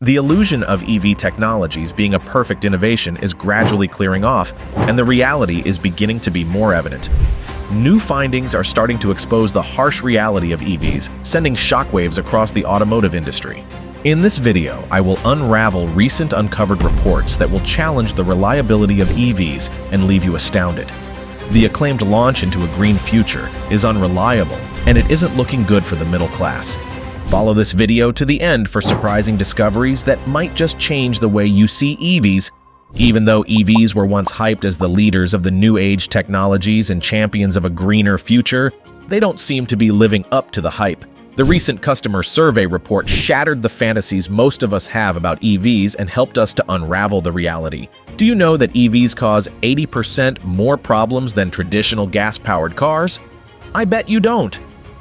The illusion of EV technologies being a perfect innovation is gradually clearing off, and the reality is beginning to be more evident. New findings are starting to expose the harsh reality of EVs, sending shockwaves across the automotive industry. In this video, I will unravel recent uncovered reports that will challenge the reliability of EVs and leave you astounded. The acclaimed launch into a green future is unreliable, and it isn't looking good for the middle class. Follow this video to the end for surprising discoveries that might just change the way you see EVs. Even though EVs were once hyped as the leaders of the new age technologies and champions of a greener future, they don't seem to be living up to the hype. The recent customer survey report shattered the fantasies most of us have about EVs and helped us to unravel the reality. Do you know that EVs cause 80% more problems than traditional gas-powered cars? I bet you don't.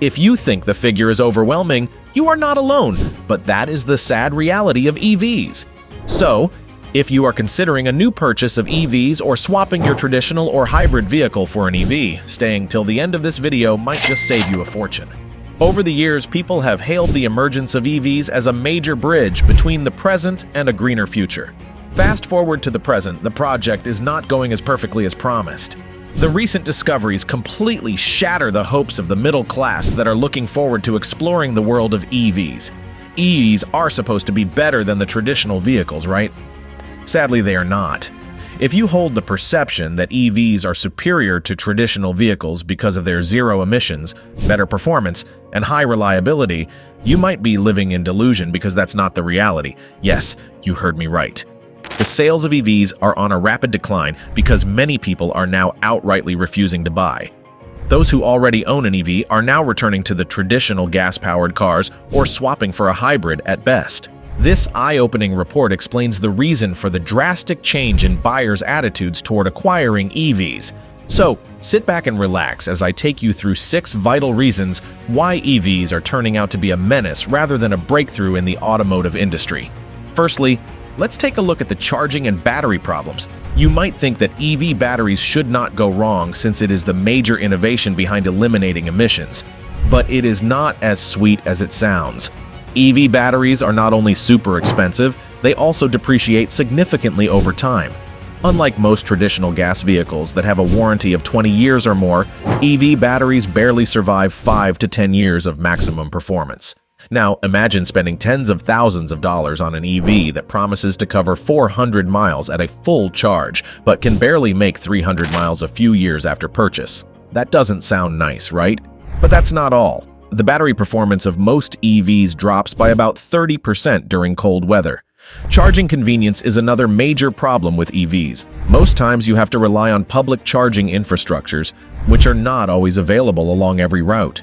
If you think the figure is overwhelming, you are not alone, but that is the sad reality of EVs. So, if you are considering a new purchase of EVs or swapping your traditional or hybrid vehicle for an EV, staying till the end of this video might just save you a fortune. Over the years, people have hailed the emergence of EVs as a major bridge between the present and a greener future. Fast forward to the present, the project is not going as perfectly as promised. The recent discoveries completely shatter the hopes of the middle class that are looking forward to exploring the world of EVs. EVs are supposed to be better than the traditional vehicles, right? Sadly, they are not. If you hold the perception that EVs are superior to traditional vehicles because of their zero emissions, better performance, and high reliability, you might be living in delusion because that's not the reality. Yes, you heard me right. The sales of EVs are on a rapid decline because many people are now outrightly refusing to buy. Those who already own an EV are now returning to the traditional gas-powered cars or swapping for a hybrid at best. This eye-opening report explains the reason for the drastic change in buyers' attitudes toward acquiring EVs. So, sit back and relax as I take you through 6 vital reasons why EVs are turning out to be a menace rather than a breakthrough in the automotive industry. Firstly, let's take a look at the charging and battery problems. You might think that EV batteries should not go wrong since it is the major innovation behind eliminating emissions. But it is not as sweet as it sounds. EV batteries are not only super expensive, they also depreciate significantly over time. Unlike most traditional gas vehicles that have a warranty of 20 years or more, EV batteries barely survive 5 to 10 years of maximum performance. Now, imagine spending tens of thousands of dollars on an EV that promises to cover 400 miles at a full charge, but can barely make 300 miles a few years after purchase. That doesn't sound nice, right? But that's not all. The battery performance of most EVs drops by about 30% during cold weather. Charging convenience is another major problem with EVs. Most times you have to rely on public charging infrastructures, which are not always available along every route.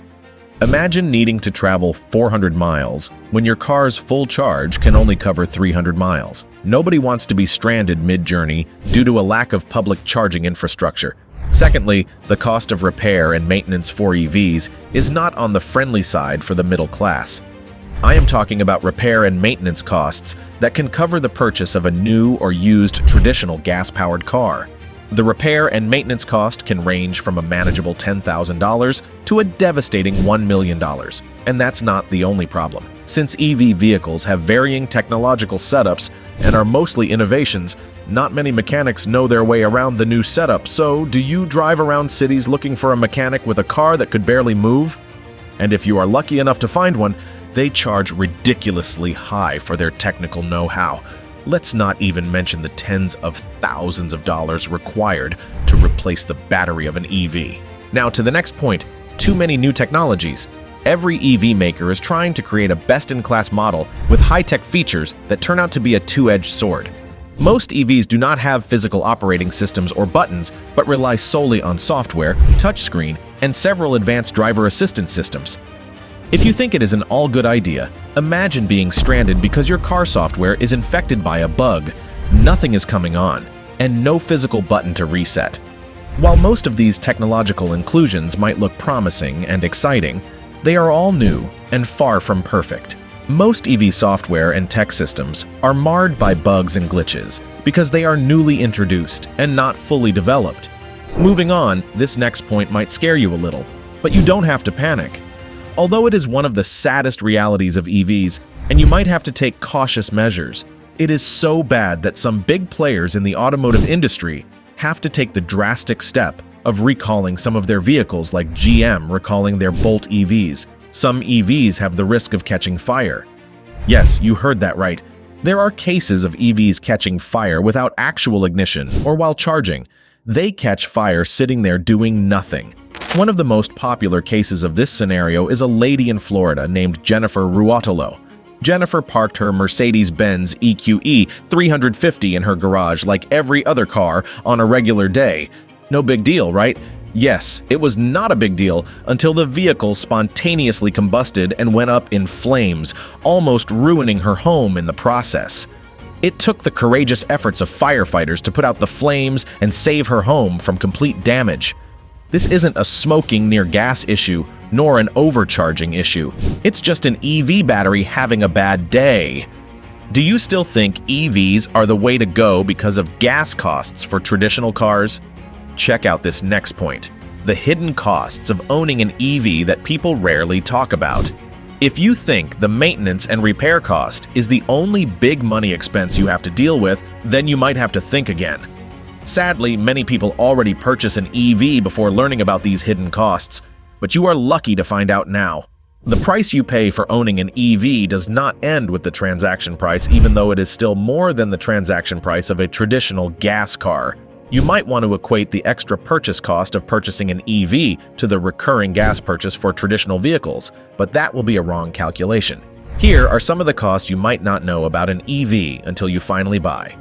Imagine needing to travel 400 miles when your car's full charge can only cover 300 miles. Nobody wants to be stranded mid-journey due to a lack of public charging infrastructure. Secondly, the cost of repair and maintenance for EVs is not on the friendly side for the middle class. I am talking about repair and maintenance costs that can cover the purchase of a new or used traditional gas-powered car. The repair and maintenance cost can range from a manageable $10,000 to a devastating $1 million. And that's not the only problem. Since EV vehicles have varying technological setups and are mostly innovations, not many mechanics know their way around the new setup. So, do you drive around cities looking for a mechanic with a car that could barely move? And if you are lucky enough to find one, they charge ridiculously high for their technical know-how. Let's not even mention the tens of thousands of dollars required to replace the battery of an EV. Now to the next point, too many new technologies. Every EV maker is trying to create a best-in-class model with high-tech features that turn out to be a two-edged sword. Most EVs do not have physical operating systems or buttons, but rely solely on software, touchscreen, and several advanced driver assistance systems. If you think it is an all-good idea, imagine being stranded because your car software is infected by a bug, nothing is coming on, and no physical button to reset. While most of these technological inclusions might look promising and exciting, they are all new and far from perfect. Most EV software and tech systems are marred by bugs and glitches because they are newly introduced and not fully developed. Moving on, this next point might scare you a little, but you don't have to panic. Although it is one of the saddest realities of EVs, and you might have to take cautious measures. It is so bad that some big players in the automotive industry have to take the drastic step of recalling some of their vehicles, like GM recalling their Bolt EVs. Some EVs have the risk of catching fire. Yes, you heard that right. There are cases of EVs catching fire without actual ignition or while charging. They catch fire sitting there doing nothing. One of the most popular cases of this scenario is a lady in Florida named Jennifer Ruotolo. Jennifer parked her Mercedes-Benz EQE 350 in her garage like every other car on a regular day. No big deal, right? Yes, it was not a big deal until the vehicle spontaneously combusted and went up in flames, almost ruining her home in the process. It took the courageous efforts of firefighters to put out the flames and save her home from complete damage. This isn't a smoking near gas issue, nor an overcharging issue. It's just an EV battery having a bad day. Do you still think EVs are the way to go because of gas costs for traditional cars? Check out this next point: the hidden costs of owning an EV that people rarely talk about. If you think the maintenance and repair cost is the only big money expense you have to deal with, then you might have to think again. Sadly, many people already purchase an EV before learning about these hidden costs, but you are lucky to find out now. The price you pay for owning an EV does not end with the transaction price, even though it is still more than the transaction price of a traditional gas car. You might want to equate the extra purchase cost of purchasing an EV to the recurring gas purchase for traditional vehicles, but that will be a wrong calculation. Here are some of the costs you might not know about an EV until you finally buy.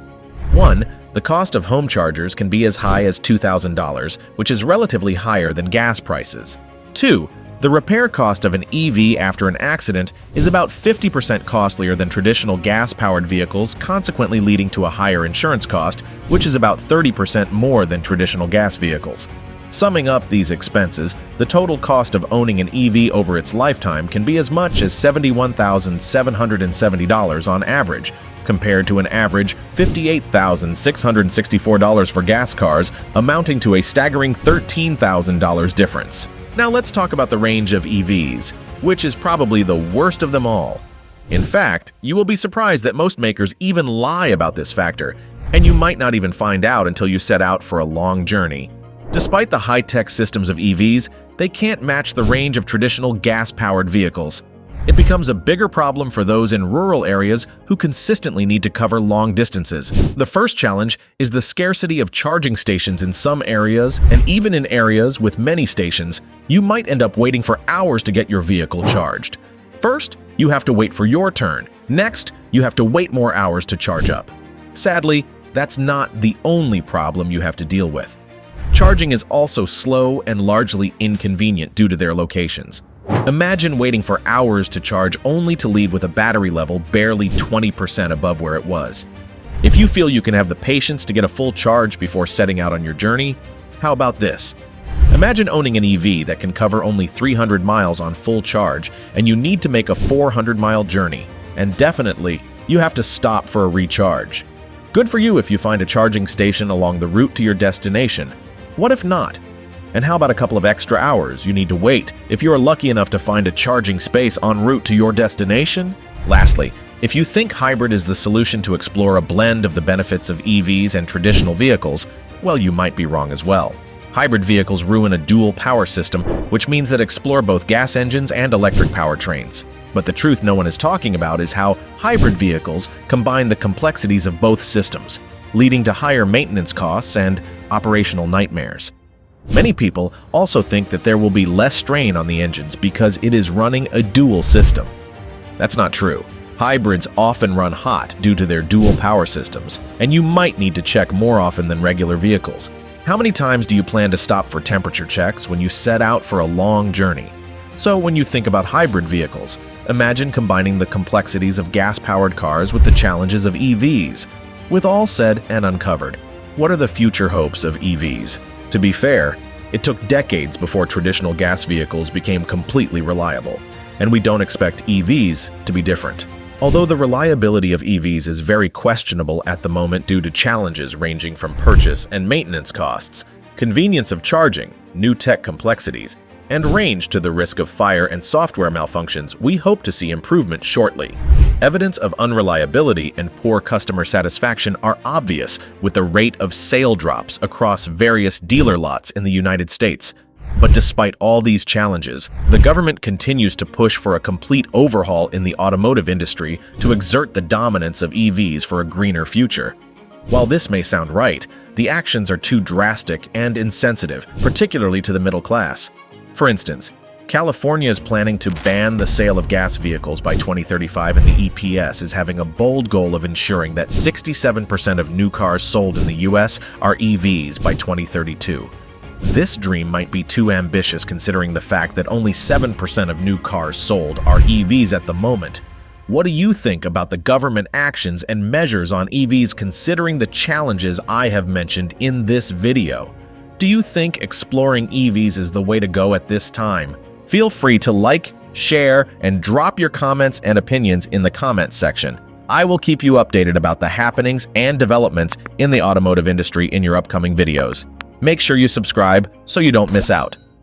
1. The cost of home chargers can be as high as $2,000, which is relatively higher than gas prices. 2. The repair cost of an EV after an accident is about 50% costlier than traditional gas-powered vehicles, consequently leading to a higher insurance cost, which is about 30% more than traditional gas vehicles. Summing up these expenses, the total cost of owning an EV over its lifetime can be as much as $71,770 on average, compared to an average $58,664 for gas cars, amounting to a staggering $13,000 difference. Now let's talk about the range of EVs, which is probably the worst of them all. In fact, you will be surprised that most makers even lie about this factor, and you might not even find out until you set out for a long journey. Despite the high-tech systems of EVs, they can't match the range of traditional gas-powered vehicles. It becomes a bigger problem for those in rural areas who consistently need to cover long distances. The first challenge is the scarcity of charging stations in some areas, and even in areas with many stations, you might end up waiting for hours to get your vehicle charged. First, you have to wait for your turn. Next, you have to wait more hours to charge up. Sadly, that's not the only problem you have to deal with. Charging is also slow and largely inconvenient due to their locations. Imagine waiting for hours to charge only to leave with a battery level barely 20% above where it was. If you feel you can have the patience to get a full charge before setting out on your journey, how about this? Imagine owning an EV that can cover only 300 miles on full charge, and you need to make a 400-mile journey, and definitely, you have to stop for a recharge. Good for you if you find a charging station along the route to your destination. What if not? And how about a couple of extra hours you need to wait if you are lucky enough to find a charging space en route to your destination? Lastly, if you think hybrid is the solution to explore a blend of the benefits of EVs and traditional vehicles, well, you might be wrong as well. Hybrid vehicles ruin a dual power system, which means that explore both gas engines and electric powertrains. But the truth no one is talking about is how hybrid vehicles combine the complexities of both systems, leading to higher maintenance costs and operational nightmares. Many people also think that there will be less strain on the engines because it is running a dual system. That's not true. Hybrids often run hot due to their dual power systems, and you might need to check more often than regular vehicles. How many times do you plan to stop for temperature checks when you set out for a long journey? So when you think about hybrid vehicles, imagine combining the complexities of gas-powered cars with the challenges of EVs. With all said and uncovered, what are the future hopes of EVs? To be fair, it took decades before traditional gas vehicles became completely reliable, and we don't expect EVs to be different. Although the reliability of EVs is very questionable at the moment due to challenges ranging from purchase and maintenance costs, convenience of charging, new tech complexities, and range to the risk of fire and software malfunctions, we hope to see improvement shortly. Evidence of unreliability and poor customer satisfaction are obvious with the rate of sale drops across various dealer lots in the United States. But despite all these challenges, the government continues to push for a complete overhaul in the automotive industry to exert the dominance of EVs for a greener future. While this may sound right, the actions are too drastic and insensitive, particularly to the middle class. For instance, California is planning to ban the sale of gas vehicles by 2035, and the EPS is having a bold goal of ensuring that 67% of new cars sold in the US are EVs by 2032. This dream might be too ambitious considering the fact that only 7% of new cars sold are EVs at the moment. What do you think about the government actions and measures on EVs considering the challenges I have mentioned in this video? Do you think exploring EVs is the way to go at this time? Feel free to like, share, and drop your comments and opinions in the comments section. I will keep you updated about the happenings and developments in the automotive industry in your upcoming videos. Make sure you subscribe so you don't miss out.